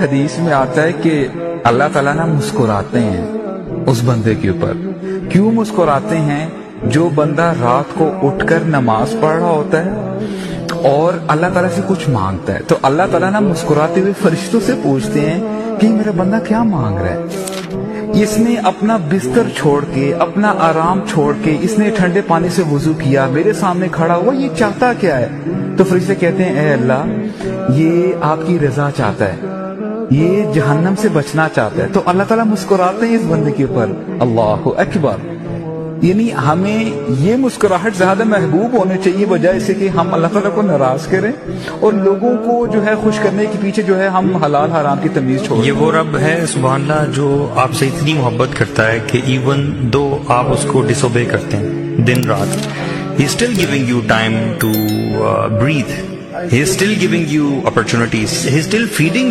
हदीस में आता है कि अल्लाह ताला ना मुस्कुराते हैं उस बंदे के ऊपर। क्यों मुस्कुराते हैं? जो बंदा रात को उठकर नमाज पढ़ रहा होता है और अल्लाह ताला से कुछ मांगता है, तो अल्लाह ताला ना मुस्कुराते हुए फरिश्तों से पूछते हैं कि मेरा बंदा क्या मांग रहा है। इसने अपना बिस्तर छोड़ के, अपना आराम छोड़ के, इसने ठंडे पानी से वुजू किया, मेरे सामने खड़ा हुआ, ये चाहता क्या है? तो फरिश्ते कहते हैं, ए अल्लाह, ये आपकी रजा चाहता है, ये जहन्नम से बचना चाहता है। तो अल्लाह ताला मुस्कुराते हैं इस बंदे के ऊपर। अल्लाहु अकबर। यानी हमें ये मुस्कुराहट ज्यादा महबूब होने चाहिए, बजाय इससे कि हम अल्लाह ताला को नाराज करें और लोगों को जो है खुश करने के पीछे जो है हम हलाल हराम की तमीज छोड़। ये वो रब है सुभान अल्लाह जो आपसे इतनी मोहब्बत करता है कि इवन दो आप उसको डिसोबे करते हैं दिन रात, he is still giving you time to breathe, he is still giving you opportunities, he is still feeding you.